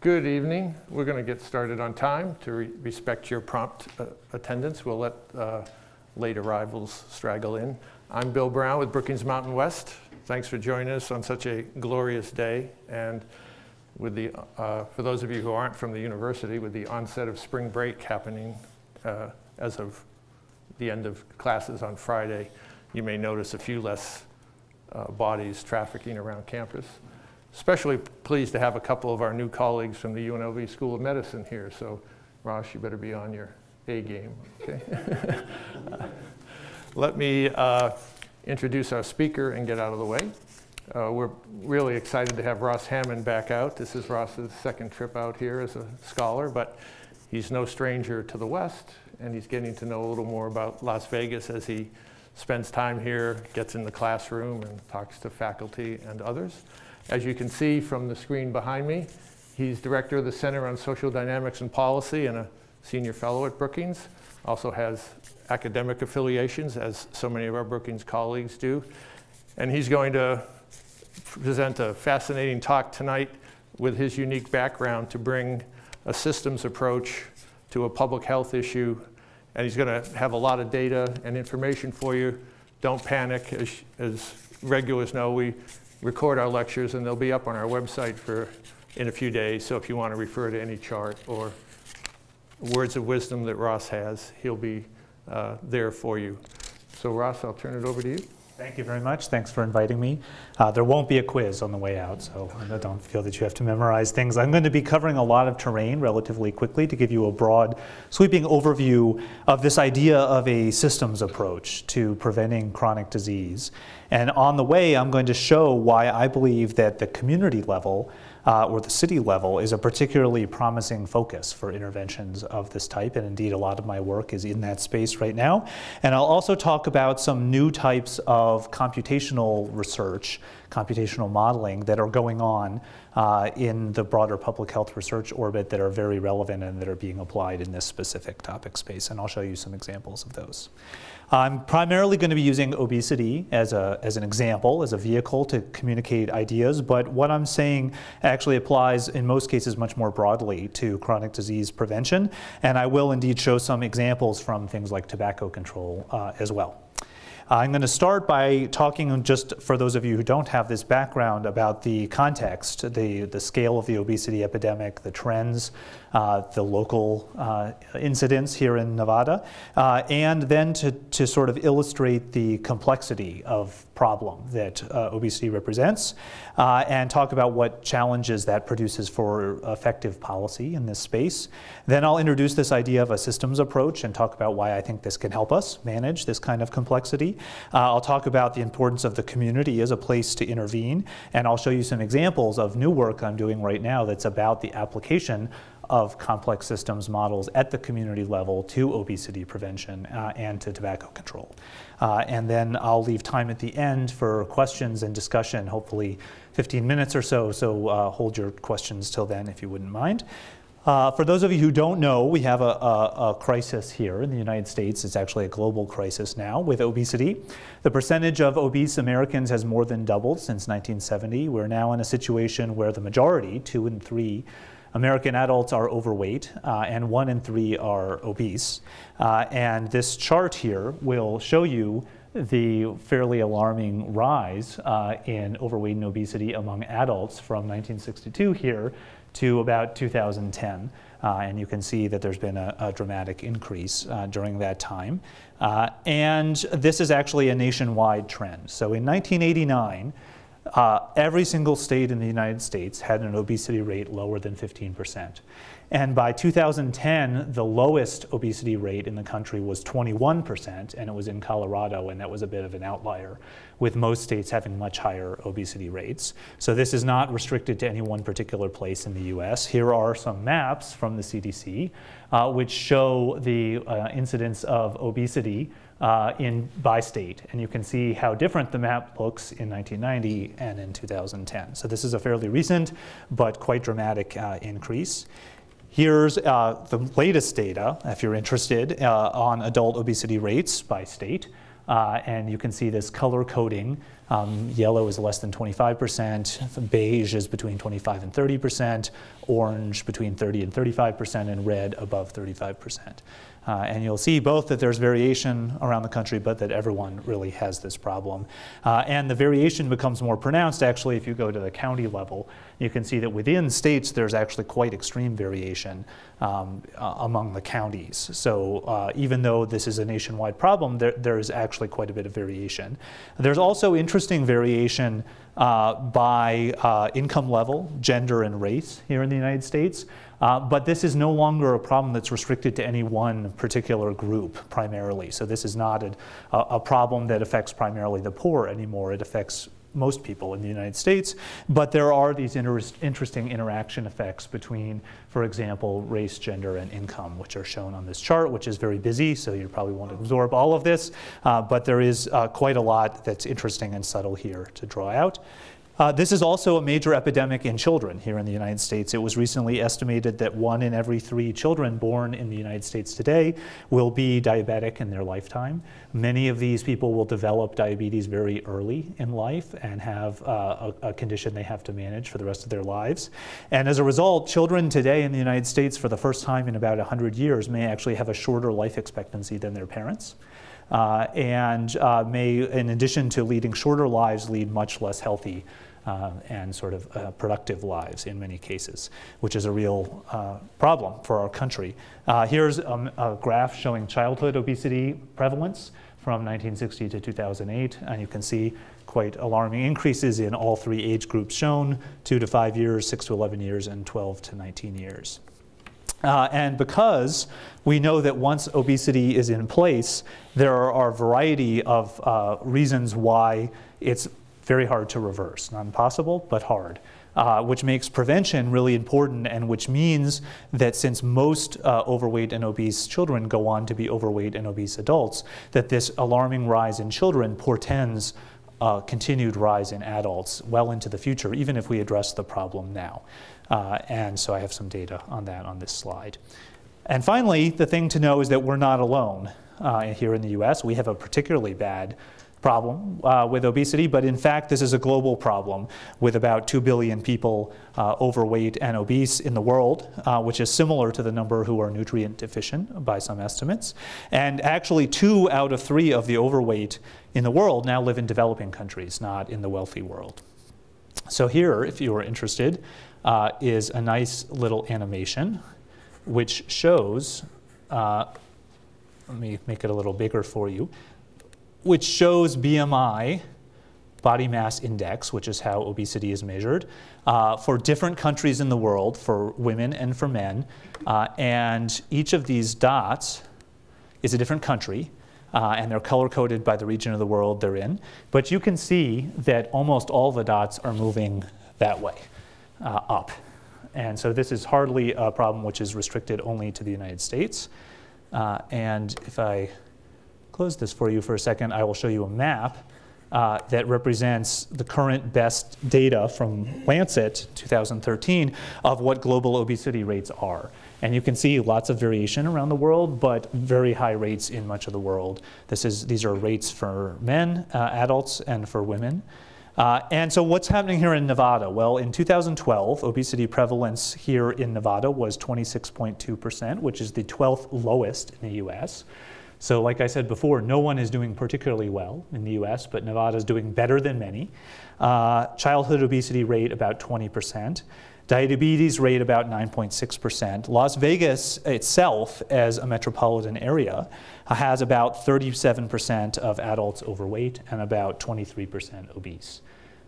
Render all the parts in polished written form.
Good evening. We're going to get started on time to respect your prompt attendance. We'll let late arrivals straggle in. I'm Bill Brown with Brookings Mountain West. Thanks for joining us on such a glorious day. And with the, for those of you who aren't from the university, with the onset of spring break happening as of the end of classes on Friday, you may notice a few less bodies trafficking around campus. Especially pleased to have a couple of our new colleagues from the UNLV School of Medicine here. So, Ross, you better be on your A game, okay? Let me introduce our speaker and get out of the way. We're really excited to have Ross Hammond back out. This is Ross's second trip out here as a scholar, but he's no stranger to the West, and he's getting to know a little more about Las Vegas as he spends time here, gets in the classroom, and talks to faculty and others. As you can see from the screen behind me, he's director of the Center on Social Dynamics and Policy and a senior fellow at Brookings. Also has academic affiliations, as so many of our Brookings colleagues do. And he's going to present a fascinating talk tonight with his unique background to bring a systems approach to a public health issue. And he's going to have a lot of data and information for you. Don't panic. As regulars know, we record our lectures, and they'll be up on our website in a few days. So if you want to refer to any chart or words of wisdom that Ross has, he'll be there for you. So Ross, I'll turn it over to you. Thank you very much. Thanks for inviting me. There won't be a quiz on the way out, so I don't feel that you have to memorize things. I'm going to be covering a lot of terrain relatively quickly to give you a broad, sweeping overview of this idea of a systems approach to preventing chronic disease. And on the way, I'm going to show why I believe that the community level or the city level is a particularly promising focus for interventions of this type, and indeed a lot of my work is in that space right now. And I'll also talk about some new types of computational research, computational modeling that are going on in the broader public health research orbit that are very relevant and that are being applied in this specific topic space, and I'll show you some examples of those. I'm primarily going to be using obesity as an example, as a vehicle to communicate ideas, but what I'm saying actually applies in most cases much more broadly to chronic disease prevention, and I will indeed show some examples from things like tobacco control as well. I'm going to start by talking, just for those of you who don't have this background, about the context, the scale of the obesity epidemic, the trends, the local incidents here in Nevada, and then to sort of illustrate the complexity of problem that obesity represents, and talk about what challenges that produces for effective policy in this space. Then I'll introduce this idea of a systems approach and talk about why I think this can help us manage this kind of complexity. I'll talk about the importance of the community as a place to intervene, and I'll show you some examples of new work I'm doing right now that's about the application of complex systems models at the community level to obesity prevention and to tobacco control. And then I'll leave time at the end for questions and discussion, hopefully 15 minutes or so, so hold your questions till then if you wouldn't mind. For those of you who don't know, we have a crisis here in the United States. It's actually a global crisis now with obesity. The percentage of obese Americans has more than doubled since 1970. We're now in a situation where the majority, 2 in 3, American adults are overweight, and 1 in 3 are obese. And this chart here will show you the fairly alarming rise in overweight and obesity among adults from 1962 here to about 2010. And you can see that there's been a dramatic increase during that time. And this is actually a nationwide trend. So in 1989, every single state in the United States had an obesity rate lower than 15%. And by 2010, the lowest obesity rate in the country was 21%, and it was in Colorado, and that was a bit of an outlier, with most states having much higher obesity rates. So this is not restricted to any one particular place in the US. Here are some maps from the CDC, which show the incidence of obesity by state. And you can see how different the map looks in 1990 and in 2010. So this is a fairly recent but quite dramatic increase. Here's the latest data, if you're interested, on adult obesity rates by state. And you can see this color coding Yellow is less than 25%, beige is between 25 and 30%, orange between 30 and 35%, and red above 35%. And you'll see both that there's variation around the country, but that everyone really has this problem. And the variation becomes more pronounced, actually, if you go to the county level. You can see that within states, there's actually quite extreme variation among the counties. So even though this is a nationwide problem, there is actually quite a bit of variation. There's also interesting variation by income level, gender, and race here in the United States. But this is no longer a problem that's restricted to any one particular group primarily. So this is not a problem that affects primarily the poor anymore. It affects most people in the United States. But there are these interesting interaction effects between, for example, race, gender, and income, which are shown on this chart, which is very busy, so you probably won't absorb all of this. But there is quite a lot that's interesting and subtle here to draw out. This is also a major epidemic in children here in the United States. It was recently estimated that 1 in every 3 children born in the United States today will be diabetic in their lifetime. Many of these people will develop diabetes very early in life and have a condition they have to manage for the rest of their lives. And as a result, children today in the United States for the first time in about 100 years may actually have a shorter life expectancy than their parents. And may, in addition to leading shorter lives, lead much less healthy and sort of productive lives in many cases, which is a real problem for our country. Here's a graph showing childhood obesity prevalence from 1960 to 2008, and you can see quite alarming increases in all 3 age groups shown, 2 to 5 years, 6 to 11 years, and 12 to 19 years. And because we know that once obesity is in place, there are a variety of reasons why it's very hard to reverse. Not impossible, but hard. Which makes prevention really important, and which means that since most overweight and obese children go on to be overweight and obese adults, that this alarming rise in children portends a continued rise in adults well into the future, even if we address the problem now. And so I have some data on that on this slide. And finally, the thing to know is that we're not alone here in the US. We have a particularly bad problem with obesity, but in fact this is a global problem with about 2 billion people overweight and obese in the world, which is similar to the number who are nutrient deficient by some estimates. And actually 2 out of 3 of the overweight in the world now live in developing countries, not in the wealthy world. So here, if you are interested, is a nice little animation which shows, let me make it a little bigger for you, which shows BMI, body mass index, which is how obesity is measured, for different countries in the world, for women and for men. And each of these dots is a different country, and they're color-coded by the region of the world they're in. But you can see that almost all the dots are moving that way, up. And so this is hardly a problem which is restricted only to the United States. And if I close this for you for a second, I will show you a map that represents the current best data from Lancet 2013 of what global obesity rates are. And you can see lots of variation around the world, but very high rates in much of the world. These are rates for men, adults, and for women. And so what's happening here in Nevada? Well, in 2012, obesity prevalence here in Nevada was 26.2%, which is the 12th lowest in the US. So like I said before, no one is doing particularly well in the US, but Nevada is doing better than many. Childhood obesity rate about 20%. Diabetes rate about 9.6%. Las Vegas itself, as a metropolitan area, has about 37% of adults overweight and about 23% obese.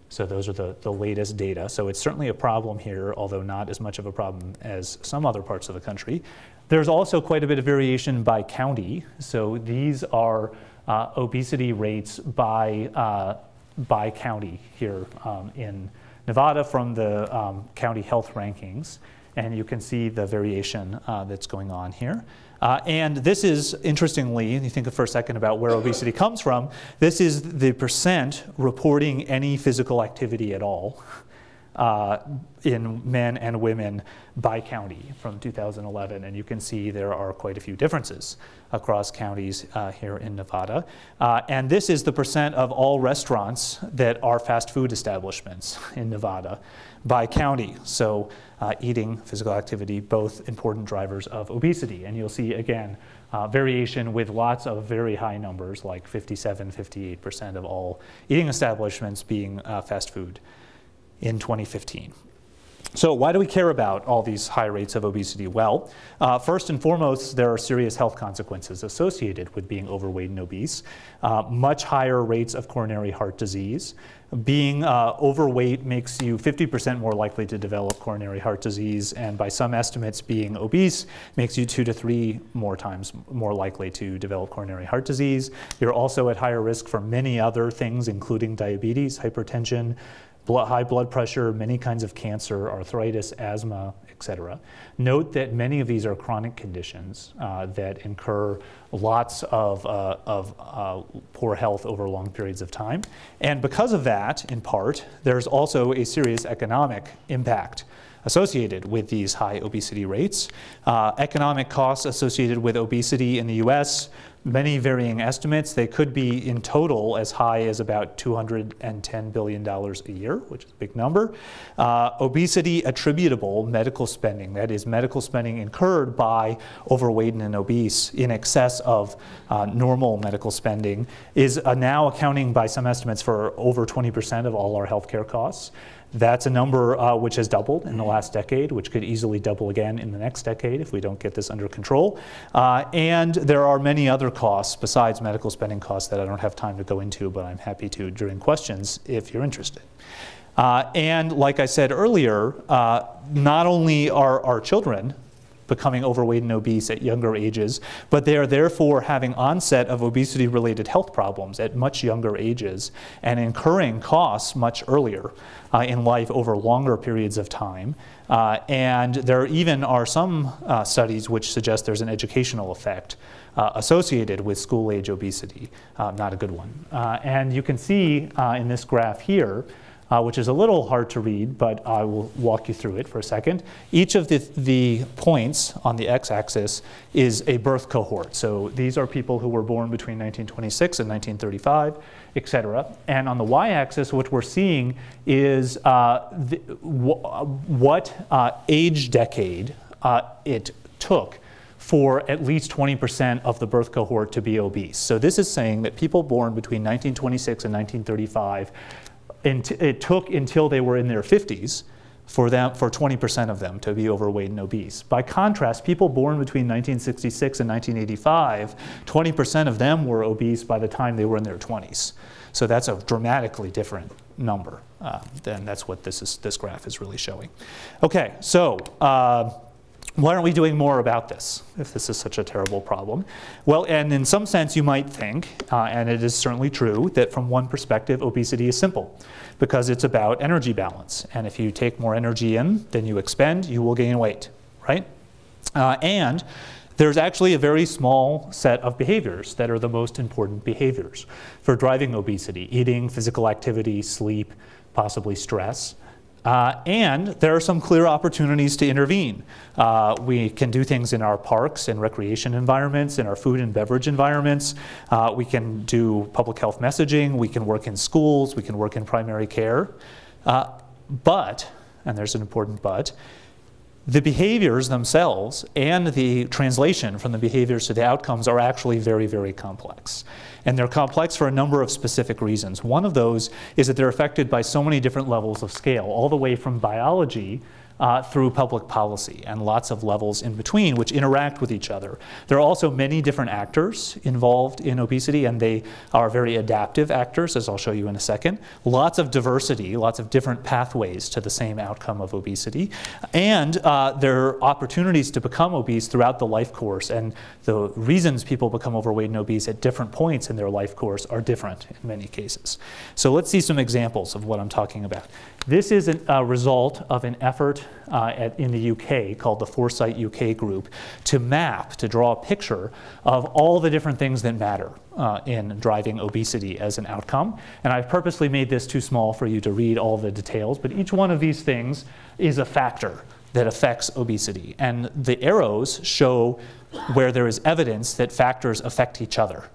So those are the latest data. So it's certainly a problem here, although not as much of a problem as some other parts of the country. There's also quite a bit of variation by county. So these are obesity rates by county here in Nevada from the county health rankings. And you can see the variation that's going on here. And this is, interestingly, you think for a second about where obesity comes from, this is the percent reporting any physical activity at all. in men and women by county from 2011, and you can see there are quite a few differences across counties here in Nevada. And this is the percent of all restaurants that are fast food establishments in Nevada by county. So eating, physical activity, both important drivers of obesity. And you'll see, again, variation with lots of very high numbers, like 57, 58% of all eating establishments being fast food in 2015. So why do we care about all these high rates of obesity? Well, first and foremost, there are serious health consequences associated with being overweight and obese. Much higher rates of coronary heart disease. Being overweight makes you 50% more likely to develop coronary heart disease, and by some estimates, being obese makes you 2 to 3 more times more likely to develop coronary heart disease. You're also at higher risk for many other things, including diabetes, hypertension, high blood pressure, many kinds of cancer, arthritis, asthma, etc. Note that many of these are chronic conditions that incur lots of poor health over long periods of time. And because of that, in part, there's also a serious economic impact associated with these high obesity rates. Economic costs associated with obesity in the US, many varying estimates. They could be in total as high as about $210 billion a year, which is a big number. Obesity attributable medical spending, that is medical spending incurred by overweight and obese in excess of normal medical spending, is now accounting by some estimates for over 20% of all our healthcare costs. That's a number which has doubled in the last decade, which could easily double again in the next decade if we don't get this under control. And there are many other costs besides medical spending costs that I don't have time to go into, but I'm happy to during questions if you're interested. And like I said earlier, not only are our children becoming overweight and obese at younger ages, but they are therefore having onset of obesity-related health problems at much younger ages and incurring costs much earlier in life over longer periods of time. And there even are some studies which suggest there's an educational effect associated with school-age obesity, not a good one. And you can see in this graph here, which is a little hard to read, but I will walk you through it for a second. Each of the points on the x-axis is a birth cohort. So these are people who were born between 1926 and 1935, et cetera. And on the y-axis, what we're seeing is what age decade it took for at least 20% of the birth cohort to be obese. So this is saying that people born between 1926 and 1935, it took until they were in their 50s for 20% of them to be overweight and obese. By contrast, people born between 1966 and 1985, 20% of them were obese by the time they were in their 20s. So that's a dramatically different number. Then that's what this graph is really showing. Okay, so why aren't we doing more about this if this is such a terrible problem? Well, and in some sense you might think, and it is certainly true, that from one perspective obesity is simple because it's about energy balance. And if you take more energy in than you expend, you will gain weight, right? And there's actually a very small set of behaviors that are the most important behaviors for driving obesity: eating, physical activity, sleep, possibly stress. And there are some clear opportunities to intervene. We can do things in our parks and recreation environments, in our food and beverage environments. We can do public health messaging. We can work in schools. We can work in primary care. But, and there's an important but, the behaviors themselves and the translation from the behaviors to the outcomes are actually very, very complex. And they're complex for a number of specific reasons. One of those is that they're affected by so many different levels of scale, all the way from biology through public policy, and lots of levels in between which interact with each other. There are also many different actors involved in obesity, and they are very adaptive actors, as I'll show you in a second. Lots of diversity, lots of different pathways to the same outcome of obesity. And there are opportunities to become obese throughout the life course, and the reasons people become overweight and obese at different points in their life course are different in many cases. So let's see some examples of what I'm talking about. This is a result of an effort in the UK called the Foresight UK group to draw a picture of all the different things that matter in driving obesity as an outcome. And I've purposely made this too small for you to read all the details, but each one of these things is a factor that affects obesity. And the arrows show where there is evidence that factors affect each other.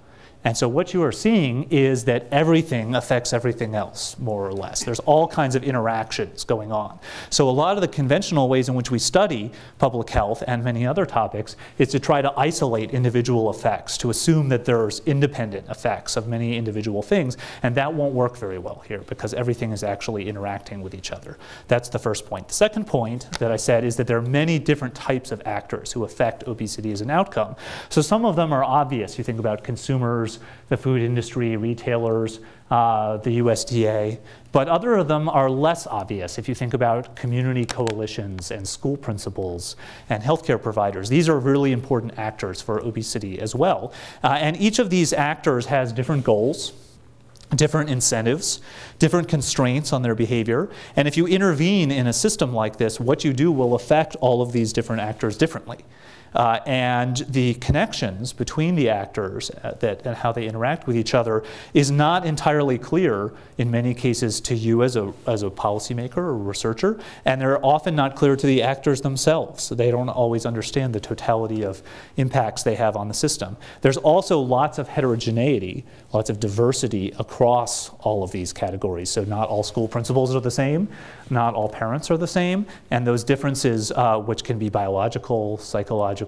And so what you are seeing is that everything affects everything else, more or less. There's all kinds of interactions going on. So a lot of the conventional ways in which we study public health and many other topics is to try to isolate individual effects, to assume that there's independent effects of many individual things. And that won't work very well here because everything is actually interacting with each other. That's the first point. The second point that I said is that there are many different types of actors who affect obesity as an outcome. So some of them are obvious. You think about consumers, the food industry, retailers, the USDA, but other of them are less obvious. If you think about community coalitions and school principals and healthcare providers, these are really important actors for obesity as well. And each of these actors has different goals, different incentives, different constraints on their behavior. And if you intervene in a system like this, what you do will affect all of these different actors differently. And the connections between the actors and how they interact with each other is not entirely clear in many cases to you as a policymaker or researcher, and they're often not clear to the actors themselves. So they don't always understand the totality of impacts they have on the system. There's also lots of heterogeneity, lots of diversity across all of these categories. So not all school principals are the same, not all parents are the same, and those differences, which can be biological, psychological,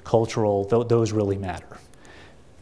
cultural, those really matter.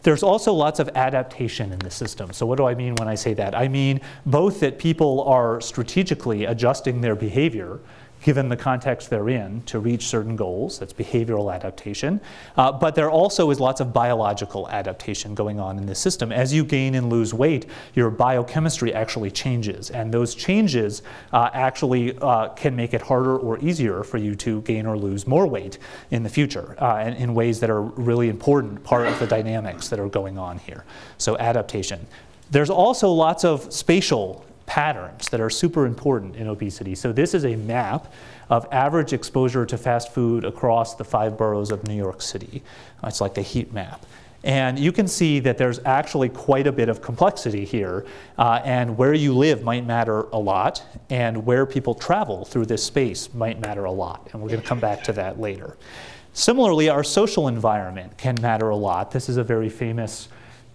There's also lots of adaptation in the system. So what do I mean when I say that? I mean both that people are strategically adjusting their behavior given the context they're in to reach certain goals. That's behavioral adaptation. But there also is lots of biological adaptation going on in this system. As you gain and lose weight, your biochemistry actually changes. And those changes actually can make it harder or easier for you to gain or lose more weight in the future and in ways that are really important part of the dynamics that are going on here. So adaptation. There's also lots of spatial patterns that are super important in obesity. So this is a map of average exposure to fast food across the 5 boroughs of New York City. It's like the heat map. And you can see that there's actually quite a bit of complexity here, and where you live might matter a lot, and where people travel through this space might matter a lot. And we're going to come back to that later. Similarly, our social environment can matter a lot. This is a very famous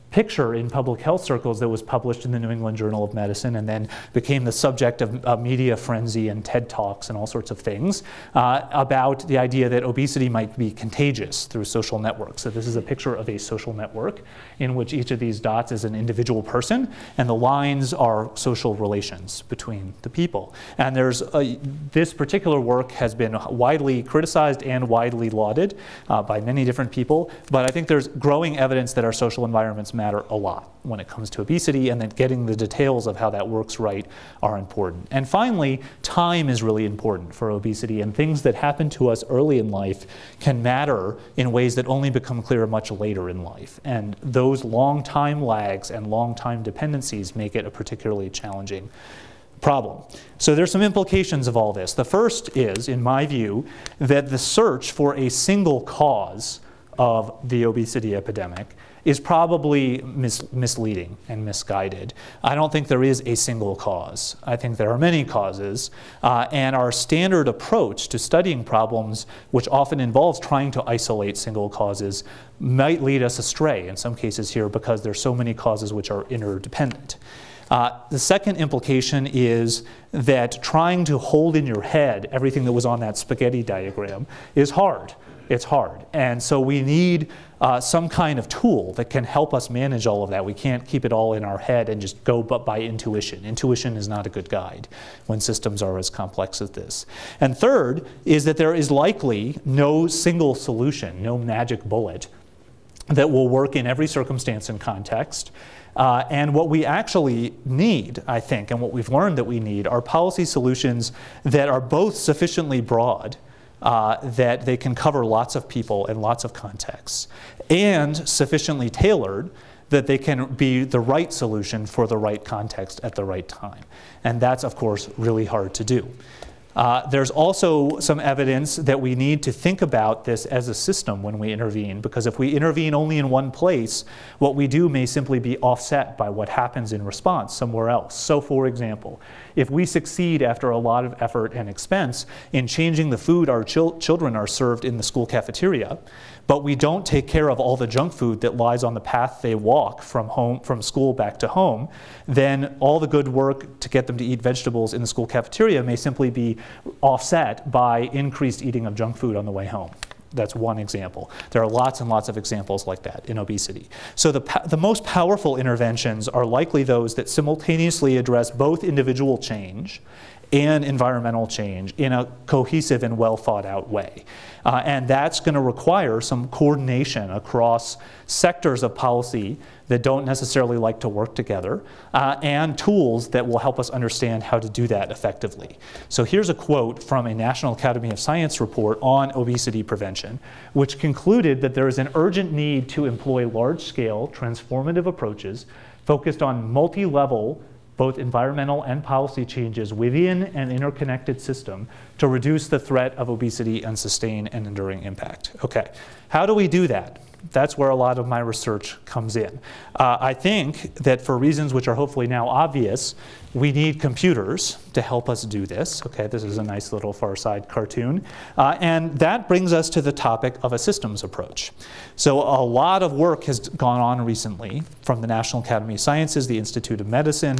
picture in public health circles that was published in the New England Journal of Medicine and then became the subject of media frenzy and TED Talks and all sorts of things about the idea that obesity might be contagious through social networks. So this is a picture of a social network in which each of these dots is an individual person and the lines are social relations between the people. And there's this particular work has been widely criticized and widely lauded by many different people, but I think there's growing evidence that our social environments matter a lot when it comes to obesity, and that getting the details of how that works right are important. And finally, time is really important for obesity, and things that happen to us early in life can matter in ways that only become clear much later in life. And those long time lags and long time dependencies make it a particularly challenging problem. So there's some implications of all this. The first is, in my view, that the search for a single cause of the obesity epidemic is probably misleading and misguided. I don't think there is a single cause. I think there are many causes, and our standard approach to studying problems, which often involves trying to isolate single causes, might lead us astray in some cases here because there's so many causes which are interdependent. The second implication is that trying to hold in your head everything that was on that spaghetti diagram is hard. It's hard. And so we need some kind of tool that can help us manage all of that. We can't keep it all in our head and just go by intuition. Intuition is not a good guide when systems are as complex as this. And third is that there is likely no single solution, no magic bullet that will work in every circumstance and context. And what we actually need, I think, and what we've learned that we need are policy solutions that are both sufficiently broad that they can cover lots of people and lots of contexts, and sufficiently tailored that they can be the right solution for the right context at the right time. And that's, of course, really hard to do. There's also some evidence that we need to think about this as a system when we intervene, because if we intervene only in one place, what we do may simply be offset by what happens in response somewhere else. So for example, if we succeed after a lot of effort and expense in changing the food our children are served in the school cafeteria, but we don't take care of all the junk food that lies on the path they walk from school back to home, then all the good work to get them to eat vegetables in the school cafeteria may simply be offset by increased eating of junk food on the way home. That's one example. There are lots and lots of examples like that in obesity. So the most powerful interventions are likely those that simultaneously address both individual change and environmental change in a cohesive and well thought out way. And that's going to require some coordination across sectors of policy that don't necessarily like to work together, and tools that will help us understand how to do that effectively. So here's a quote from a National Academy of Science report on obesity prevention, which concluded that there is an urgent need to employ large-scale transformative approaches focused on multi-level both environmental and policy changes within an interconnected system to reduce the threat of obesity and sustain an enduring impact. Okay, how do we do that? That's where a lot of my research comes in. I think that for reasons which are hopefully now obvious, we need computers to help us do this. Okay, this is a nice little Far Side cartoon. And that brings us to the topic of a systems approach. So a lot of work has gone on recently from the National Academy of Sciences, the Institute of Medicine,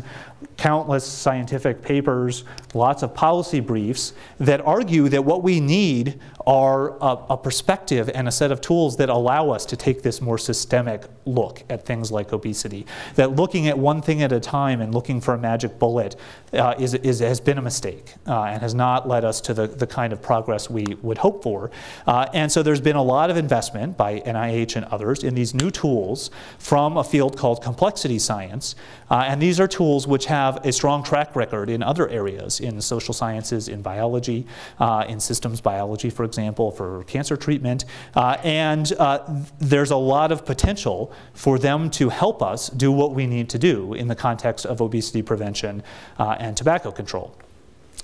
countless scientific papers, lots of policy briefs that argue that what we need are a perspective and a set of tools that allow us to take this more systemic look at things like obesity. That looking at one thing at a time and looking for a magic bullet has been a mistake and has not led us to the kind of progress we would hope for. And so there's been a lot of investment by NIH and others in these new tools from a field called complexity science. And these are tools which have a strong track record in other areas, in social sciences, in biology, in systems biology, for example, for cancer treatment. And there's a lot of potential for them to help us do what we need to do in the context of obesity prevention and tobacco control.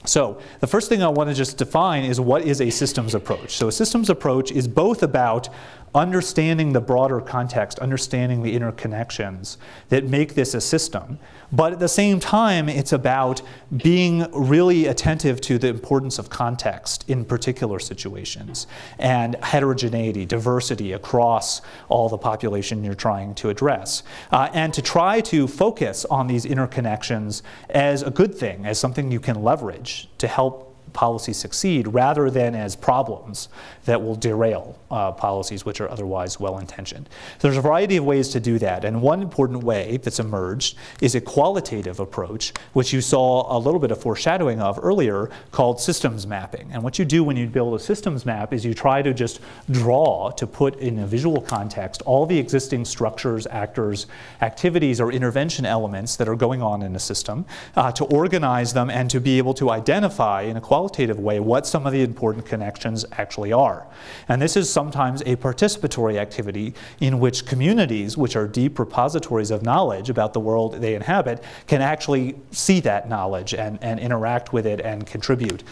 So the first thing I want to just define is what is a systems approach. So a systems approach is both about understanding the broader context, understanding the interconnections that make this a system, but at the same time it's about being really attentive to the importance of context in particular situations and heterogeneity, diversity across all the population you're trying to address, and to try to focus on these interconnections as a good thing, as something you can leverage to help policy succeed, rather than as problems that will derail policies which are otherwise well-intentioned. So there's a variety of ways to do that, and one important way that's emerged is a qualitative approach, which you saw a little bit of foreshadowing of earlier, called systems mapping. And what you do when you build a systems map is you try to just draw, to put in a visual context, all the existing structures, actors, activities, or intervention elements that are going on in a system, to organize them and to be able to identify in a qualitative way what some of the important connections actually are. And this is sometimes a participatory activity in which communities, which are deep repositories of knowledge about the world they inhabit, can actually see that knowledge and interact with it and contribute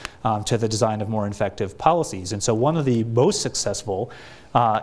to the design of more effective policies. And so one of the most successful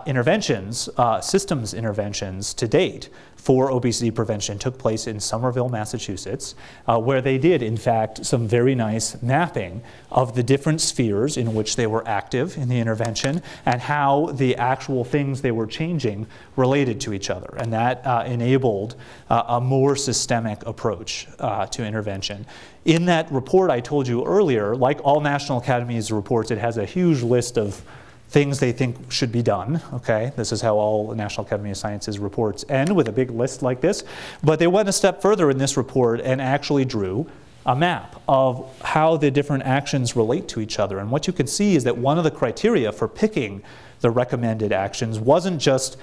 interventions, systems interventions to date for obesity prevention took place in Somerville, Massachusetts, where they did, in fact, some very nice mapping of the different spheres in which they were active in the intervention and how the actual things they were changing related to each other. And that enabled a more systemic approach to intervention. In that report I told you earlier, like all National Academies reports, it has a huge list of things they think should be done, okay? This is how all National Academy of Sciences reports end, with a big list like this. But they went a step further in this report and actually drew a map of how the different actions relate to each other. And what you can see is that one of the criteria for picking the recommended actions wasn't just,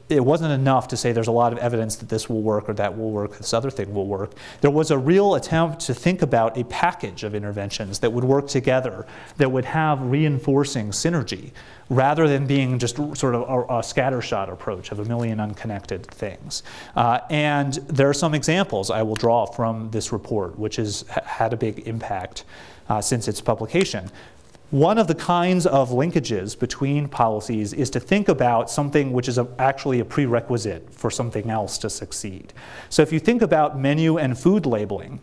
it wasn't enough to say there's a lot of evidence that this will work or that will work, this other thing will work. There was a real attempt to think about a package of interventions that would work together, that would have reinforcing synergy, rather than being just sort of a scattershot approach of a million unconnected things. And there are some examples I will draw from this report, which has had a big impact since its publication. One of the kinds of linkages between policies is to think about something which is actually a prerequisite for something else to succeed. So if you think about menu and food labeling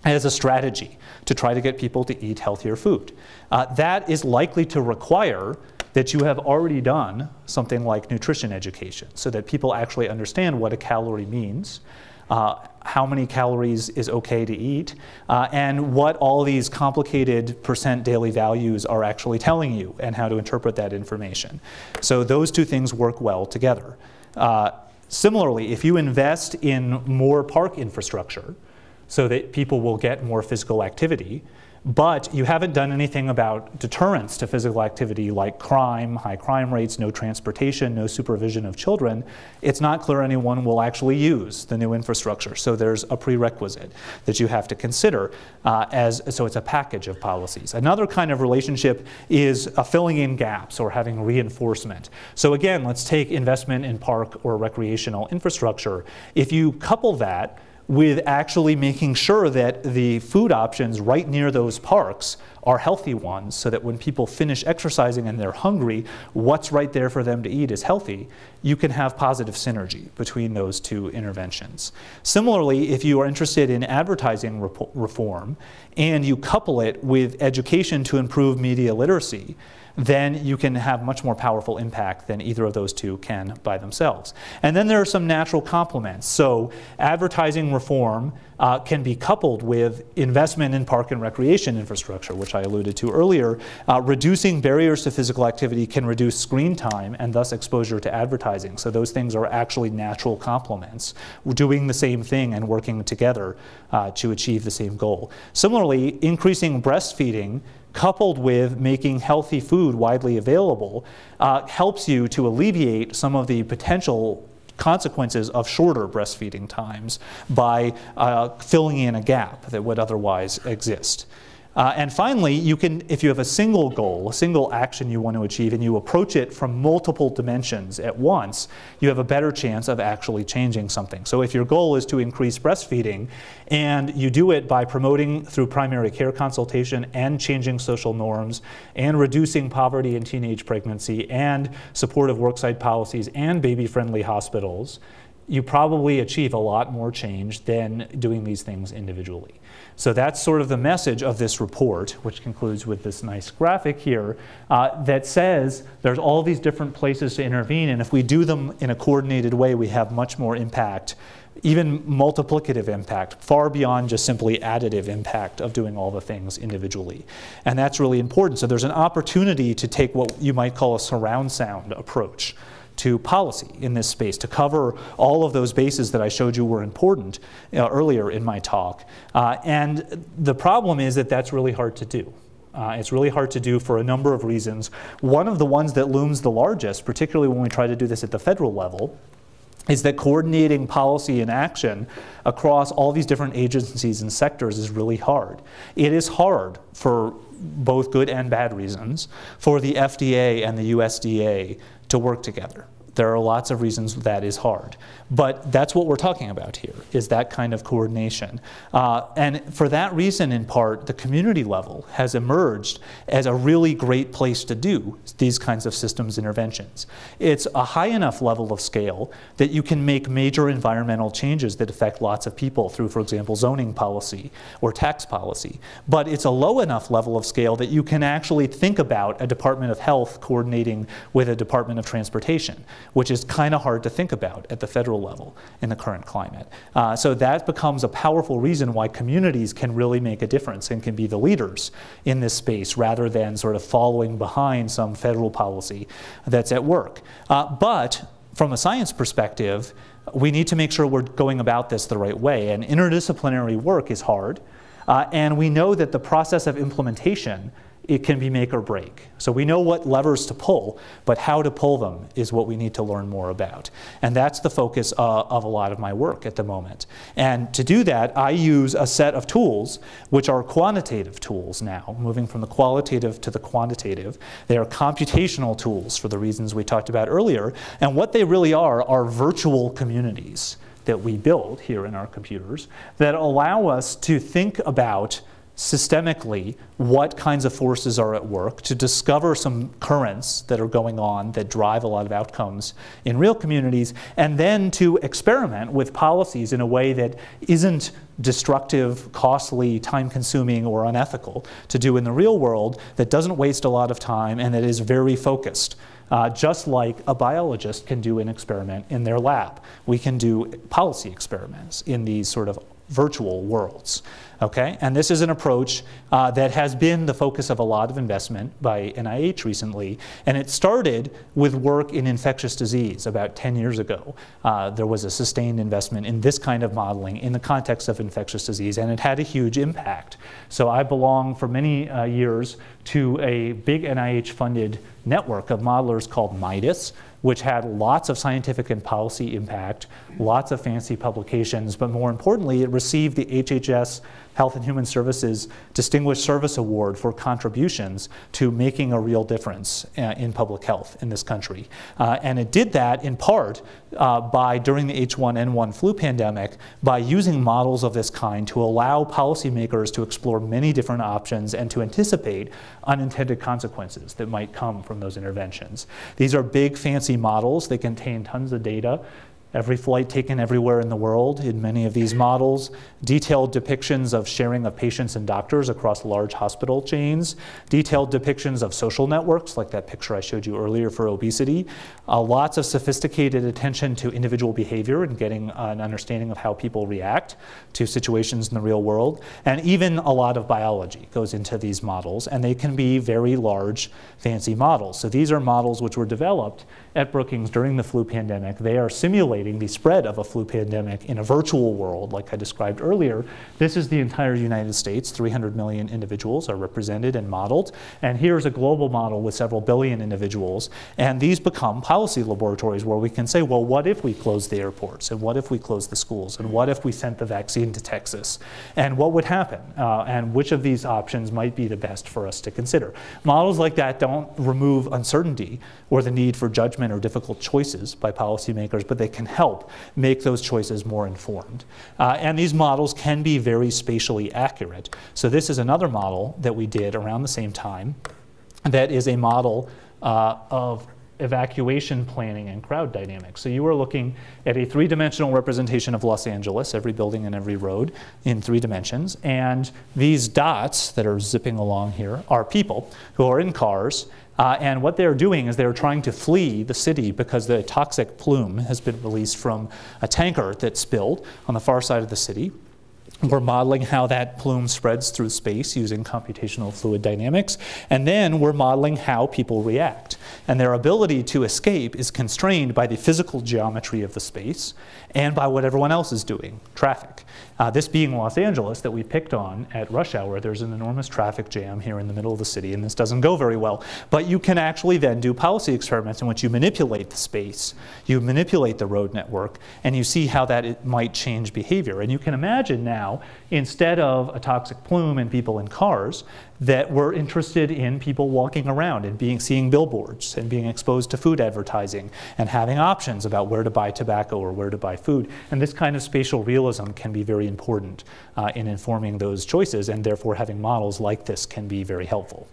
as a strategy to try to get people to eat healthier food, that is likely to require that you have already done something like nutrition education so that people actually understand what a calorie means, how many calories is okay to eat, and what all these complicated percent daily values are actually telling you and how to interpret that information. So those two things work well together. Similarly, if you invest in more park infrastructure so that people will get more physical activity, but you haven't done anything about deterrence to physical activity like crime, high crime rates, no transportation, no supervision of children, it's not clear anyone will actually use the new infrastructure. So there's a prerequisite that you have to consider so it's a package of policies. Another kind of relationship is filling in gaps or having reinforcement. So again, let's take investment in park or recreational infrastructure. If you couple that with actually making sure that the food options right near those parks are healthy ones so that when people finish exercising and they're hungry, what's right there for them to eat is healthy, you can have positive synergy between those two interventions. Similarly, if you are interested in advertising reform and you couple it with education to improve media literacy, then you can have much more powerful impact than either of those two can by themselves. And then there are some natural complements. So advertising reform can be coupled with investment in park and recreation infrastructure, which I alluded to earlier. Reducing barriers to physical activity can reduce screen time and thus exposure to advertising. So those things are actually natural complements. We're doing the same thing and working together to achieve the same goal. Similarly, increasing breastfeeding coupled with making healthy food widely available helps you to alleviate some of the potential consequences of shorter breastfeeding times by filling in a gap that would otherwise exist. And finally, you can, if you have a single goal, a single action you want to achieve, and you approach it from multiple dimensions at once, you have a better chance of actually changing something. So if your goal is to increase breastfeeding, and you do it by promoting through primary care consultation and changing social norms, and reducing poverty in teenage pregnancy, and supportive worksite policies, and baby-friendly hospitals, you probably achieve a lot more change than doing these things individually. So that's sort of the message of this report, which concludes with this nice graphic here that says there's all these different places to intervene, and if we do them in a coordinated way, we have much more impact, even multiplicative impact, far beyond just simply additive impact of doing all the things individually. And that's really important. So there's an opportunity to take what you might call a surround sound approach to policy in this space, to cover all of those bases that I showed you were important earlier in my talk. And the problem is that that's really hard to do. It's really hard to do for a number of reasons. One of the ones that looms the largest, particularly when we try to do this at the federal level, is that coordinating policy and action across all these different agencies and sectors is really hard. It is hard for both good and bad reasons for the FDA and the USDA to work together. There are lots of reasons that is hard. But that's what we're talking about here, is that kind of coordination. And for that reason, in part, the community level has emerged as a really great place to do these kinds of systems interventions. It's a high enough level of scale that you can make major environmental changes that affect lots of people through, for example, zoning policy or tax policy. But it's a low enough level of scale that you can actually think about a Department of Health coordinating with a Department of Transportation, which is kind of hard to think about at the federal level in the current climate. So that becomes a powerful reason why communities can really make a difference and can be the leaders in this space rather than sort of following behind some federal policy that's at work. But from a science perspective, we need to make sure we're going about this the right way. And interdisciplinary work is hard. And we know that the process of implementation, it can be make or break. So we know what levers to pull, but how to pull them is what we need to learn more about. And that's the focus of a lot of my work at the moment. And to do that, I use a set of tools which are quantitative tools now, moving from the qualitative to the quantitative. They are computational tools for the reasons we talked about earlier. And what they really are virtual communities that we build here in our computers that allow us to think about systemically what kinds of forces are at work, to discover some currents that are going on that drive a lot of outcomes in real communities, and then to experiment with policies in a way that isn't destructive, costly, time-consuming, or unethical to do in the real world, that doesn't waste a lot of time, and that is very focused. Just like a biologist can do an experiment in their lab. We can do policy experiments in these sort of virtual worlds. Okay? And this is an approach that has been the focus of a lot of investment by NIH recently. And it started with work in infectious disease about 10 years ago. There was a sustained investment in this kind of modeling in the context of infectious disease, and it had a huge impact. So I belong for many years to a big NIH-funded network of modelers called MIDAS, which had lots of scientific and policy impact, lots of fancy publications, but more importantly, it received the HHS Health and Human Services Distinguished Service Award for contributions to making a real difference in public health in this country. And it did that in part during the H1N1 flu pandemic, by using models of this kind to allow policymakers to explore many different options and to anticipate unintended consequences that might come from those interventions. These are big, fancy models. They contain tons of data. Every flight taken everywhere in the world in many of these models, detailed depictions of sharing of patients and doctors across large hospital chains, detailed depictions of social networks, like that picture I showed you earlier for obesity, lots of sophisticated attention to individual behavior and getting an understanding of how people react to situations in the real world, and even a lot of biology goes into these models, and they can be very large, fancy models. So these are models which were developed at Brookings during the flu pandemic. They are simulating the spread of a flu pandemic in a virtual world, like I described earlier. This is the entire United States. 300 million individuals are represented and modeled. And here's a global model with several billion individuals. And these become policy laboratories where we can say, well, what if we closed the airports? And what if we closed the schools? And what if we sent the vaccine to Texas? And what would happen? And which of these options might be the best for us to consider? Models like that don't remove uncertainty or the need for judgment or difficult choices by policymakers, but they can help make those choices more informed. And these models can be very spatially accurate. So this is another model that we did around the same time that is a model of evacuation planning and crowd dynamics. So you are looking at a three-dimensional representation of Los Angeles, every building and every road in 3 dimensions. And these dots that are zipping along here are people who are in cars. And what they're doing is they're trying to flee the city because the toxic plume has been released from a tanker that spilled on the far side of the city. We're modeling how that plume spreads through space using computational fluid dynamics. And then we're modeling how people react. And their ability to escape is constrained by the physical geometry of the space and by what everyone else is doing, traffic. This being Los Angeles that we picked on at rush hour, there's an enormous traffic jam here in the middle of the city, and this doesn't go very well. But you can actually then do policy experiments in which you manipulate the space, you manipulate the road network, and you see how it might change behavior. And you can imagine now, instead of a toxic plume and people in cars, that we're interested in people walking around and seeing billboards and being exposed to food advertising and having options about where to buy tobacco or where to buy food. And this kind of spatial realism can be very important in informing those choices, and therefore having models like this can be very helpful.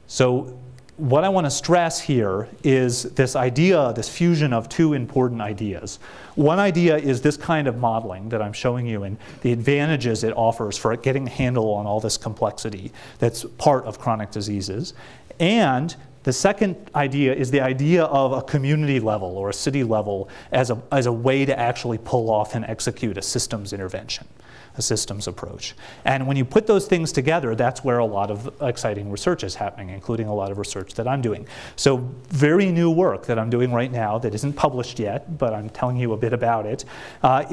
So what I want to stress here is this idea, this fusion of 2 important ideas. One idea is this kind of modeling that I'm showing you and the advantages it offers for getting a handle on all this complexity that's part of chronic diseases. And the second idea is the idea of a community level or a city level as a way to actually pull off and execute a systems intervention, a systems approach. And when you put those things together, that's where a lot of exciting research is happening, including a lot of research that I'm doing. So very new work that I'm doing right now that isn't published yet, but I'm telling you a bit about it,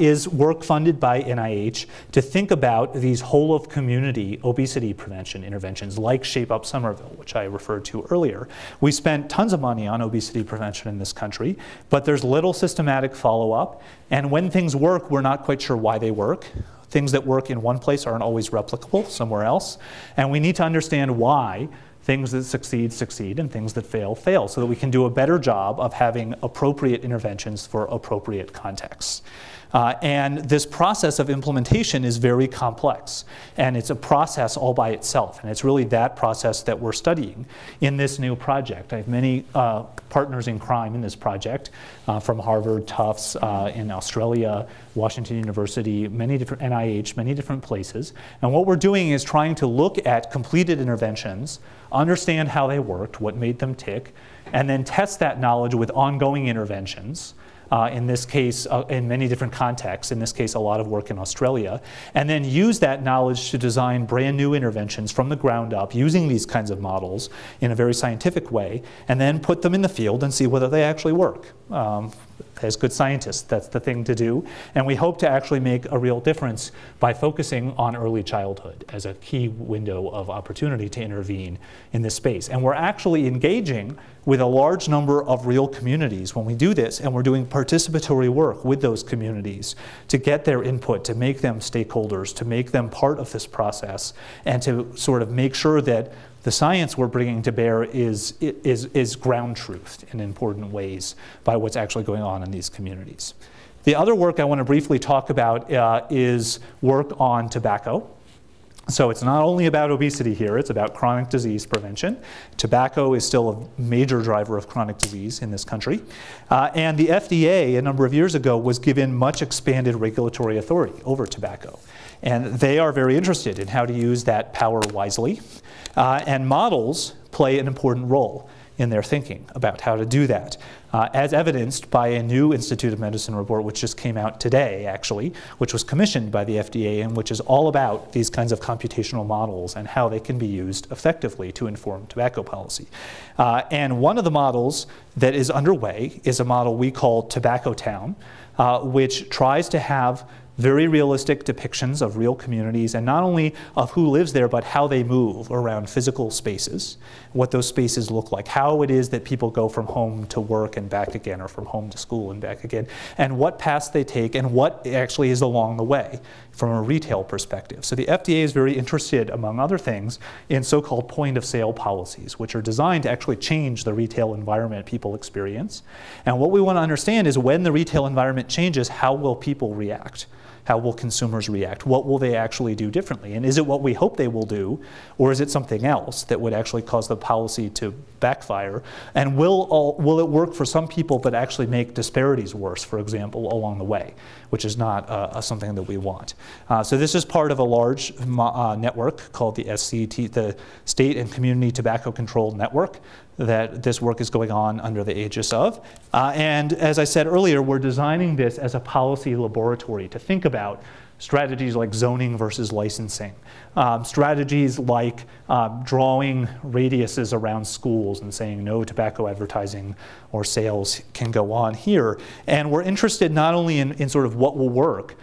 is work funded by NIH to think about these whole of community obesity prevention interventions like Shape Up Somerville, which I referred to earlier. We spent tons of money on obesity prevention in this country, but there's little systematic follow-up. And when things work, we're not quite sure why they work. Things that work in one place aren't always replicable somewhere else. And we need to understand why things that succeed, succeed, and things that fail, fail, so that we can do a better job of having appropriate interventions for appropriate contexts. And this process of implementation is very complex, and it's a process all by itself, and it's really that process that we're studying in this new project. I have many partners in crime in this project, from Harvard, Tufts, in Australia, Washington University, many different NIH, many different places. And what we're doing is trying to look at completed interventions, understand how they worked, what made them tick, and then test that knowledge with ongoing interventions. In this case, in many different contexts, in this case, a lot of work in Australia, and then use that knowledge to design brand new interventions from the ground up using these kinds of models in a very scientific way, and then put them in the field and see whether they actually work. As good scientists, that's the thing to do. And we hope to actually make a real difference by focusing on early childhood as a key window of opportunity to intervene in this space. And we're actually engaging with a large number of real communities when we do this, and we're doing participatory work with those communities to get their input, to make them stakeholders, to make them part of this process, and to sort of make sure that the science we're bringing to bear is ground truthed in important ways by what's actually going on in these communities. The other work I want to briefly talk about is work on tobacco. So it's not only about obesity here, it's about chronic disease prevention. Tobacco is still a major driver of chronic disease in this country. And the FDA, a number of years ago, was given much expanded regulatory authority over tobacco. And they are very interested in how to use that power wisely. And models play an important role in their thinking about how to do that, as evidenced by a new Institute of Medicine report which just came out today, actually, which was commissioned by the FDA and which is all about these kinds of computational models and how they can be used effectively to inform tobacco policy. And one of the models that is underway is a model we call Tobacco Town, which tries to have very realistic depictions of real communities, and not only of who lives there, but how they move around physical spaces, what those spaces look like, how it is that people go from home to work and back again, or from home to school and back again, and what paths they take, and what actually is along the way from a retail perspective. So the FDA is very interested, among other things, in so-called point-of-sale policies, which are designed to actually change the retail environment people experience. And what we want to understand is when the retail environment changes, how will people react? How will consumers react? What will they actually do differently? And is it what we hope they will do, or is it something else that would actually cause the policy to backfire? And will it work for some people but actually make disparities worse, for example, along the way, which is not something that we want. So this is part of a large network called the SCT, the State and Community Tobacco Control Network, that this work is going on under the aegis of. And as I said earlier, we're designing this as a policy laboratory to think about strategies like zoning versus licensing, strategies like drawing radiuses around schools and saying no tobacco advertising or sales can go on here. And we're interested not only in sort of what will work,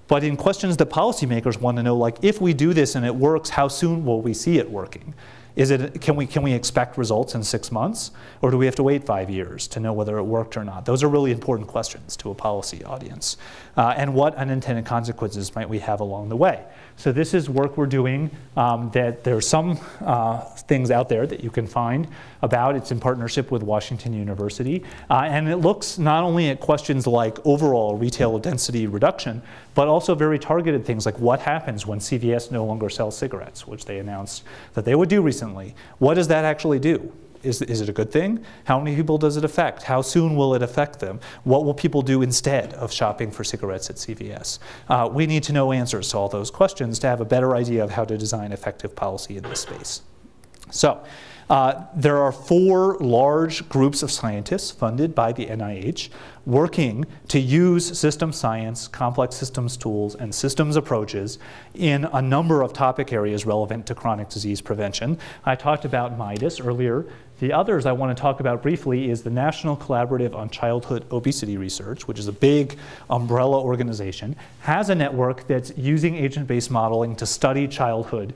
but in questions that policymakers want to know, like if we do this and it works, how soon will we see it working? Can we expect results in 6 months, or do we have to wait 5 years to know whether it worked or not? Those are really important questions to a policy audience. And what unintended consequences might we have along the way? So this is work we're doing that there's some things out there that you can find about. It's in partnership with Washington University. And it looks not only at questions like overall retail density reduction, but also very targeted things like what happens when CVS no longer sells cigarettes, which they announced that they would do recently. What does that actually do? Is it a good thing? How many people does it affect? How soon will it affect them? What will people do instead of shopping for cigarettes at CVS? We need to know answers to all those questions to have a better idea of how to design effective policy in this space. So there are 4 large groups of scientists funded by the NIH working to use system science, complex systems tools, and systems approaches in a number of topic areas relevant to chronic disease prevention. I talked about MIDAS earlier. The others I want to talk about briefly is the National Collaborative on Childhood Obesity Research, which is a big umbrella organization, has a network that's using agent-based modeling to study childhood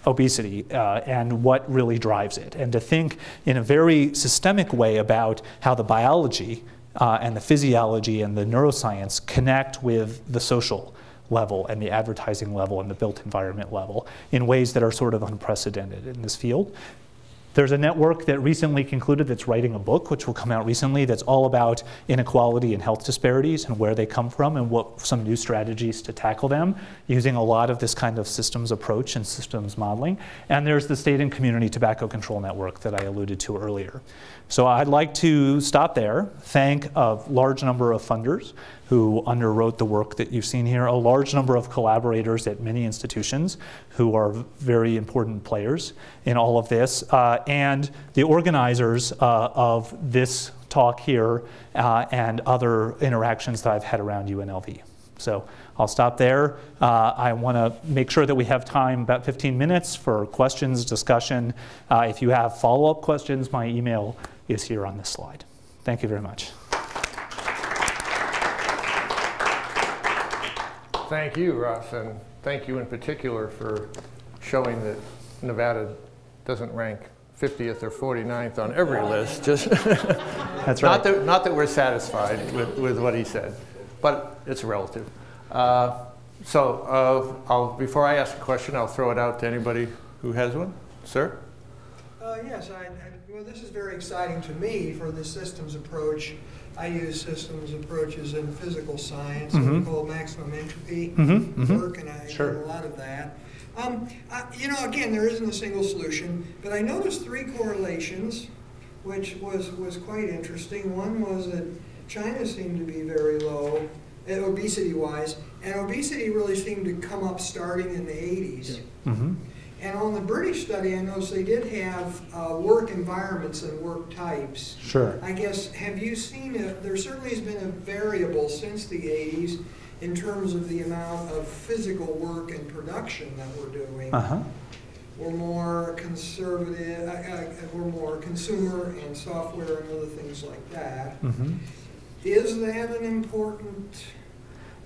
obesity and what really drives it, and to think in a very systemic way about how the biology and the physiology and the neuroscience connect with the social level and the advertising level and the built environment level in ways that are sort of unprecedented in this field. There's a network that recently concluded that's writing a book, which will come out recently, that's all about inequality and health disparities and where they come from and what some new strategies to tackle them, using a lot of this kind of systems approach and systems modeling. And there's the State and Community Tobacco Control Network that I alluded to earlier. So I'd like to stop there, thank a large number of funders who underwrote the work that you've seen here, a large number of collaborators at many institutions who are very important players in all of this, and the organizers of this talk here and other interactions that I've had around UNLV. So I'll stop there. I want to make sure that we have time, about 15 minutes, for questions, discussion. If you have follow-up questions, my email is here on this slide. Thank you very much. Thank you, Ross, and thank you in particular for showing that Nevada doesn't rank 50th or 49th on every list. Just That's right. Not that we're satisfied with what he said, but it's relative. Before I ask a question, I'll throw it out to anybody who has one. Sir? Yes, well, this is very exciting to me for the systems approach. I use systems approaches in physical science, Mm-hmm. called maximum entropy work, and I Sure. do a lot of that. You know, again, there isn't a single solution, but I noticed 3 correlations, which was quite interesting. One was that China seemed to be very low, obesity-wise, and obesity really seemed to come up starting in the 80s. Mm-hmm. And on the British study, I noticed they did have work environments and work types. Sure. I guess, have you seen, there certainly has been a variable since the 80s in terms of the amount of physical work and production that we're doing. Uh-huh. We're more conservative, we're more consumer and software and other things like that. Mm-hmm. Is that an important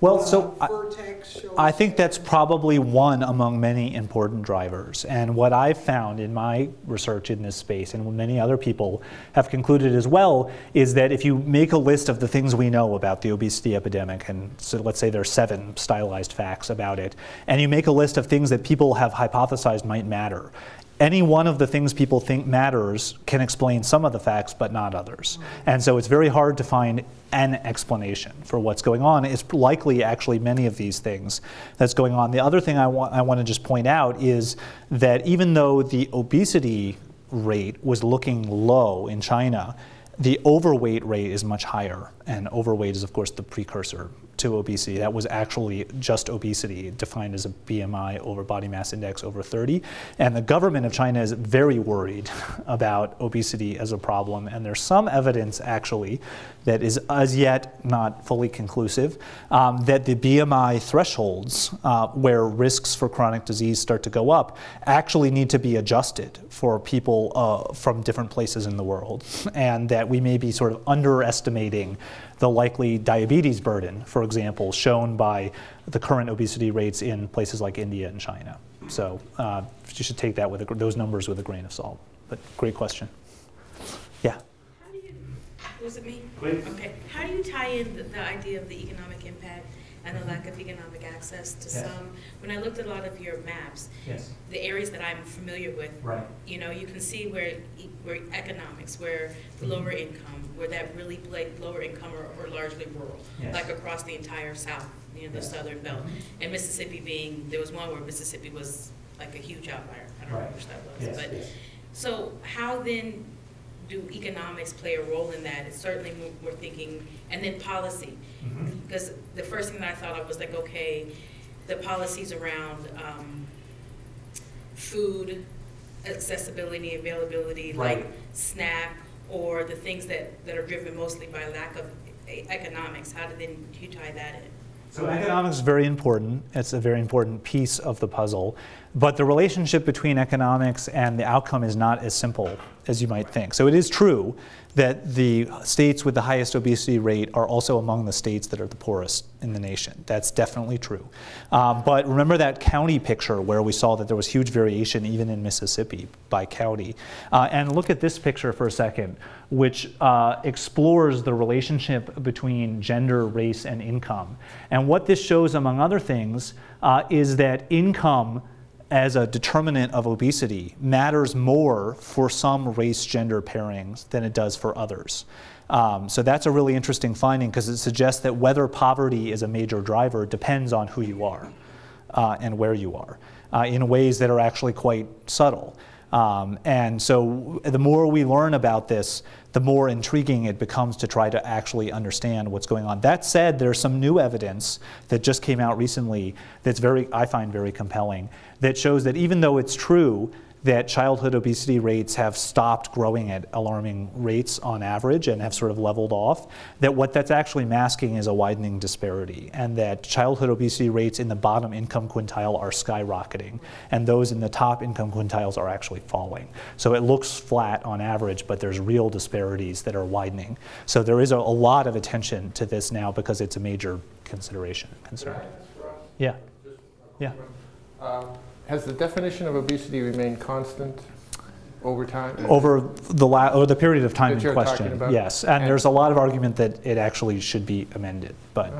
Well, so vertex? I think that's probably one among many important drivers. And what I've found in my research in this space, and what many other people have concluded as well, is that if you make a list of the things we know about the obesity epidemic, and so let's say there's 7 stylized facts about it, and you make a list of things that people have hypothesized might matter, any one of the things people think matters can explain some of the facts, but not others. And so it's very hard to find an explanation for what's going on. It's likely actually many of these things that's going on. The other thing I want to just point out is that even though the obesity rate was looking low in China, the overweight rate is much higher. And overweight is, of course, the precursor to obesity. That was actually just obesity, defined as a BMI over body mass index over 30. And the government of China is very worried about obesity as a problem. And there's some evidence, actually, that is as yet not fully conclusive, that the BMI thresholds, where risks for chronic disease start to go up, actually need to be adjusted for people from different places in the world. And that we may be sort of underestimating the likely diabetes burden, for example, shown by the current obesity rates in places like India and China. So you should take that with those numbers with a grain of salt. But great question. Yeah? How do you, was it me? Please. Okay. How do you tie in the idea of the economic impact and the lack of economic access to some? When I looked at a lot of your maps, the areas that I'm familiar with, you know, you can see where economics, where the lower income, where that really played lower income or largely rural, like across the entire South, you know, the Southern Belt. And Mississippi being, there was one where Mississippi was like a huge outlier. I don't know which that was. But so how then do economics play a role in that? It's certainly we're thinking, and then policy. Because the first thing that I thought of was like, okay, the policies around food accessibility, availability, like SNAP, or the things that are driven mostly by lack of economics. How do then you tie that in? So economics is very important. It's a very important piece of the puzzle. But the relationship between economics and the outcome is not as simple as you might think. So it is true that the states with the highest obesity rate are also among the states that are the poorest in the nation. That's definitely true. But remember that county picture where we saw that there was huge variation even in Mississippi by county. And look at this picture for a second, which explores the relationship between gender, race, and income. And what this shows, among other things, is that income as a determinant of obesity matters more for some race-gender pairings than it does for others. So that's a really interesting finding because it suggests that whether poverty is a major driver depends on who you are and where you are in ways that are actually quite subtle. And so the more we learn about this, the more intriguing it becomes to try to actually understand what's going on. That said, there's some new evidence that just came out recently that's I find very compelling, that shows that even though it's true that childhood obesity rates have stopped growing at alarming rates on average and have sort of leveled off, that what that's actually masking is a widening disparity, and that childhood obesity rates in the bottom income quintile are skyrocketing, and those in the top income quintiles are actually falling. So it looks flat on average, but there's real disparities that are widening. So there is a lot of attention to this now because it's a major consideration and concern. Yeah. Yeah. Has the definition of obesity remained constant over time? Over the period of time in question, about? Yes. And there's a lot of argument that it actually should be amended. But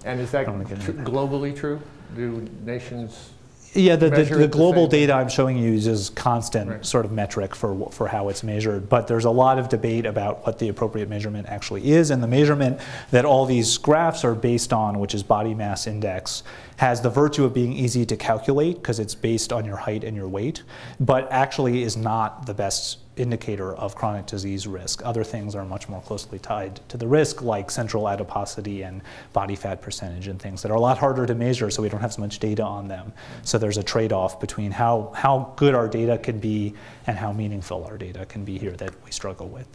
and is that globally true? Do nations? Yeah, the global data I'm showing you uses constant sort of metric for how it's measured, but there's a lot of debate about what the appropriate measurement actually is, and the measurement that all these graphs are based on, which is body mass index, has the virtue of being easy to calculate because it's based on your height and your weight, but actually is not the best indicator of chronic disease risk. Other things are much more closely tied to the risk, like central adiposity and body fat percentage and things that are a lot harder to measure, so we don't have so much data on them. So there's a trade-off between how good our data can be and how meaningful our data can be here that we struggle with.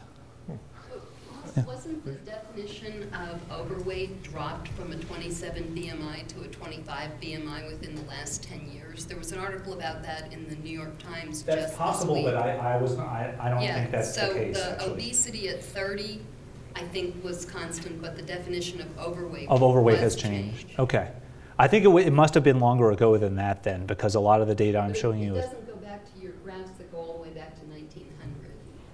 Wasn't the definition of overweight dropped from a 27 BMI to a 25 BMI within the last 10 years? There was an article about that in the New York Times That's just possible, this week. but I don't think that's the case. So the actually. obesity at 30, I think, was constant, but the definition of overweight has changed. Okay. I think it must have been longer ago than that then, because a lot of the data I'm showing you is... It doesn't go back to your graphs that go all the way back to 1900.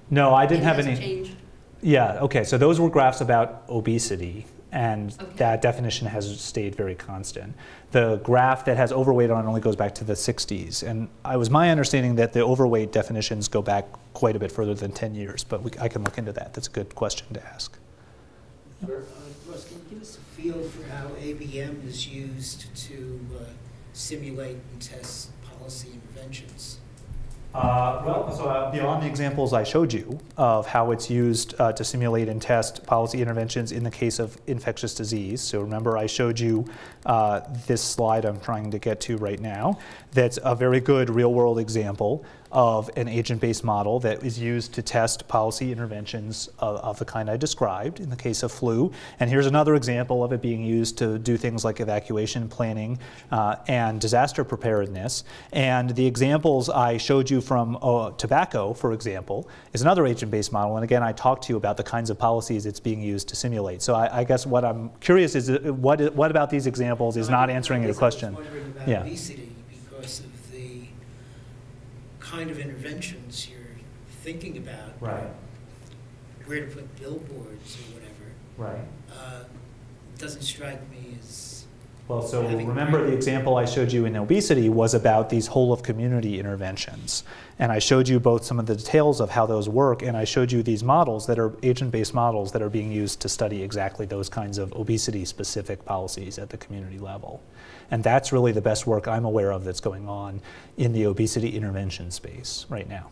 No, I didn't have any... Changed. Yeah, okay, so those were graphs about obesity, and that definition has stayed very constant. The graph that has overweight on only goes back to the 60s, and it was my understanding that the overweight definitions go back quite a bit further than 10 years, but I can look into that. That's a good question to ask. Sure. Russ, can you give us a feel for how ABM is used to simulate and test policy interventions? Beyond the examples I showed you of how it's used to simulate and test policy interventions in the case of infectious disease. So remember I showed you this slide I'm trying to get to right now. That's a very good real-world example of an agent-based model that is used to test policy interventions of the kind I described in the case of flu. And here's another example of it being used to do things like evacuation planning and disaster preparedness. And the examples I showed you from tobacco, for example, is another agent-based model. And again, I talked to you about the kinds of policies it's being used to simulate. So I guess what I'm curious is what about these examples is not answering your question. I was wondering about obesity because of the kind of interventions you're thinking about. Right. Where to put billboards or whatever. Right. Doesn't strike me as... Well, so remember the example I showed you in obesity was about these whole of community interventions. And I showed you both some of the details of how those work, and I showed you these models that are agent-based models that are being used to study exactly those kinds of obesity-specific policies at the community level. And that's really the best work I'm aware of that's going on in the obesity intervention space right now.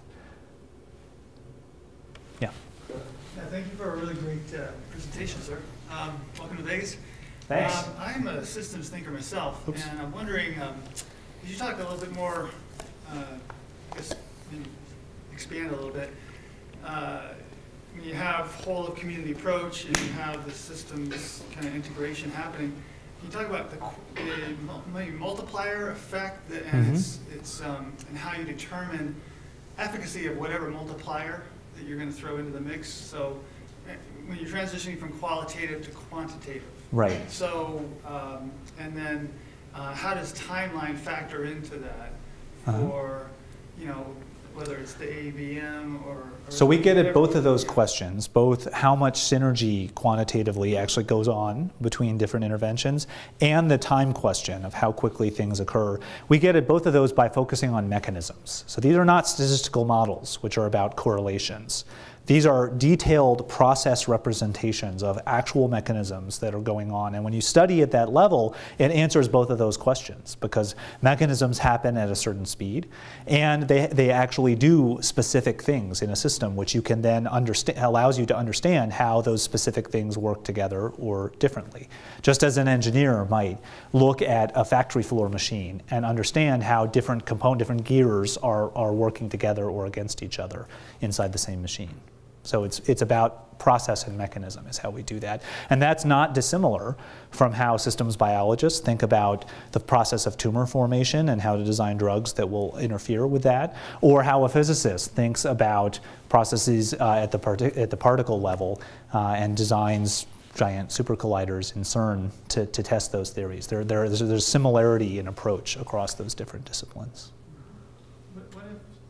Yeah. Thank you for a really great presentation, sir. Welcome to Vegas. Thanks. I'm a systems thinker myself, and I'm wondering, could you talk a little bit more, I guess, expand a little bit. You have whole of community approach, and you have the systems kind of integration happening. Can you talk about the maybe multiplier effect and and how you determine efficacy of whatever multiplier that you're going to throw into the mix. So when you're transitioning from qualitative to quantitative. Right. So, and then how does timeline factor into that for, you know, whether it's the ABM or so we get at whatever. both of those questions, both how much synergy quantitatively actually goes on between different interventions and the time question of how quickly things occur. We get at both of those by focusing on mechanisms. So these are not statistical models, which are about correlations. These are detailed process representations of actual mechanisms that are going on. And when you study at that level, it answers both of those questions because mechanisms happen at a certain speed and they actually do specific things in a system, which you can then understand, allows you to understand how those specific things work together or differently. Just as an engineer might look at a factory floor machine and understand how different gears are working together or against each other inside the same machine. So it's about process and mechanism is how we do that. And that's not dissimilar from how systems biologists think about the process of tumor formation and how to design drugs that will interfere with that, or how a physicist thinks about processes at the particle level and designs giant supercolliders in CERN to test those theories. There's similarity in approach across those different disciplines.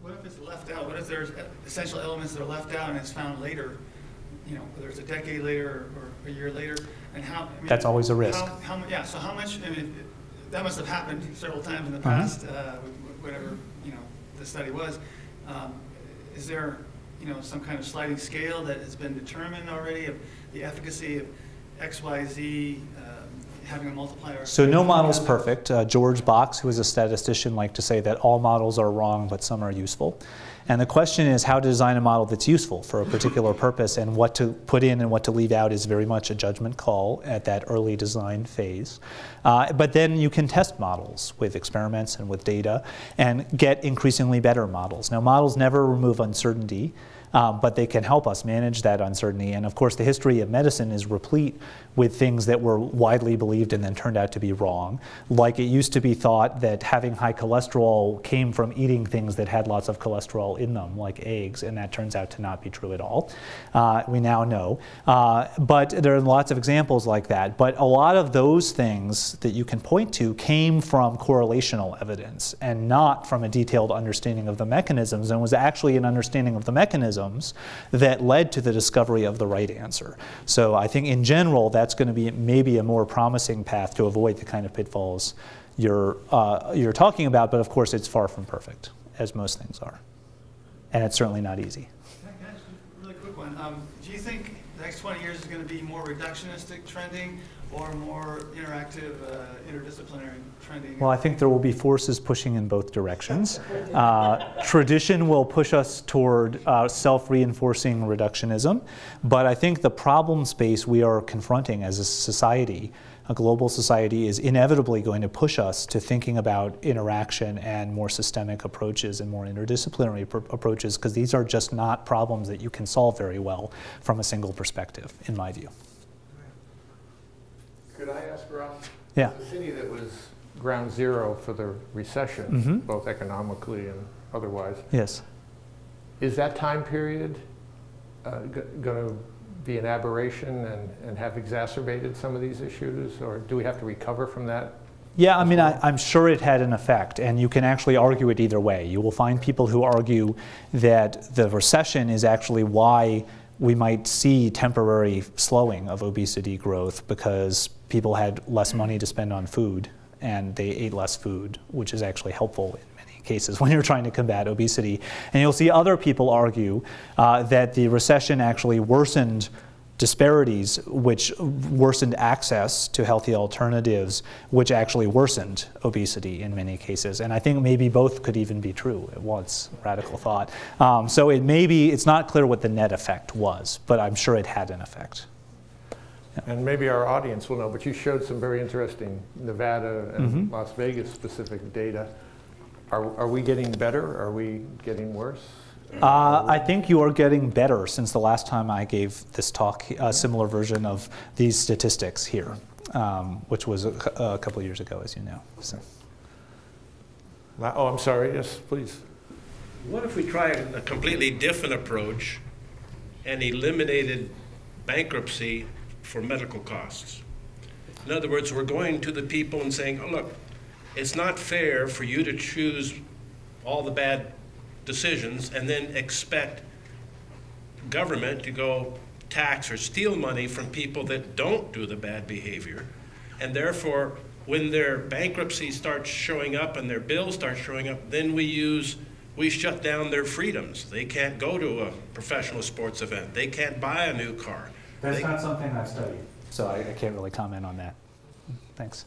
What if it's left out? What if there's essential elements that are left out and it's found later, you know, whether it's a decade later or a year later? And how? I mean, that's always a risk. Yeah. So how much? I mean, that must have happened several times in the past. Whatever you know the study was. Is there some kind of sliding scale that has been determined already of the efficacy of X, Y, Z? Having a multiplier. So no model's perfect. George Box, who is a statistician, liked to say that all models are wrong, but some are useful. And the question is how to design a model that's useful for a particular purpose, and what to put in and what to leave out is very much a judgment call at that early design phase. But then you can test models with experiments and with data and get increasingly better models. Now, models never remove uncertainty. But they can help us manage that uncertainty. And of course, the history of medicine is replete with things that were widely believed and then turned out to be wrong. Like it used to be thought that having high cholesterol came from eating things that had lots of cholesterol in them, like eggs, and that turns out to not be true at all. We now know. But there are lots of examples like that. But a lot of those things that you can point to came from correlational evidence and not from a detailed understanding of the mechanisms, and was actually an understanding of the mechanisms that led to the discovery of the right answer. So I think in general, that's going to be maybe a more promising path to avoid the kind of pitfalls you're talking about, but of course it's far from perfect, as most things are. And it's certainly not easy. Can I ask a really quick one? Do you think the next 20 years is going to be more reductionistic trending or more interactive, interdisciplinary trending? Well, I think there will be forces pushing in both directions. Tradition will push us toward self-reinforcing reductionism, but I think the problem space we are confronting as a society, a global society, is inevitably going to push us to thinking about interaction and more systemic approaches and more interdisciplinary approaches, because these are just not problems that you can solve very well from a single perspective, in my view. Could I ask Ross? Yeah. The city that was ground zero for the recession, both economically and otherwise. Yes. Is that time period going to be an aberration and have exacerbated some of these issues, or do we have to recover from that? Yeah, I mean, I'm sure it had an effect, and you can actually argue it either way. You will find people who argue that the recession is actually why we might see temporary slowing of obesity growth, because people had less money to spend on food and they ate less food, which is actually helpful in many cases when you're trying to combat obesity. And you'll see other people argue that the recession actually worsened disparities, which worsened access to healthy alternatives, which actually worsened obesity in many cases. And I think maybe both could even be true at once, radical thought. So it's not clear what the net effect was, but I'm sure it had an effect. Yeah. And maybe our audience will know, but you showed some very interesting Nevada and Las Vegas specific data. Are we getting better? Are we getting worse? I think you are getting better since the last time I gave this talk, a similar version of these statistics here, which was a couple of years ago, as you know. So. Oh, I'm sorry. Yes, please. What if we try a completely different approach and eliminated bankruptcy for medical costs? In other words, we're going to the people and saying, oh, look, it's not fair for you to choose all the bad decisions and then expect government to go tax or steal money from people that don't do the bad behavior. And therefore, when their bankruptcy starts showing up and their bills start showing up, then we shut down their freedoms. They can't go to a professional sports event. They can't buy a new car. That's not something I've studied, so I can't really comment on that. Thanks.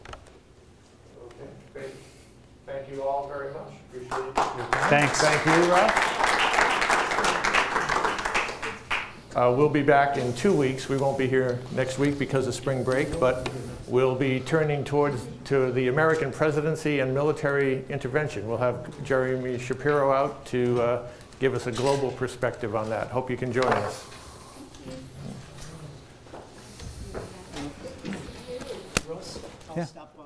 Okay, great. Thank you all very much. Appreciate your time. Thanks. Thank you, Rob. We'll be back in 2 weeks. We won't be here next week because of spring break, but we'll be turning to the American presidency and military intervention. We'll have Jeremy Shapiro out to give us a global perspective on that. Hope you can join us. Ross, I'll stop by.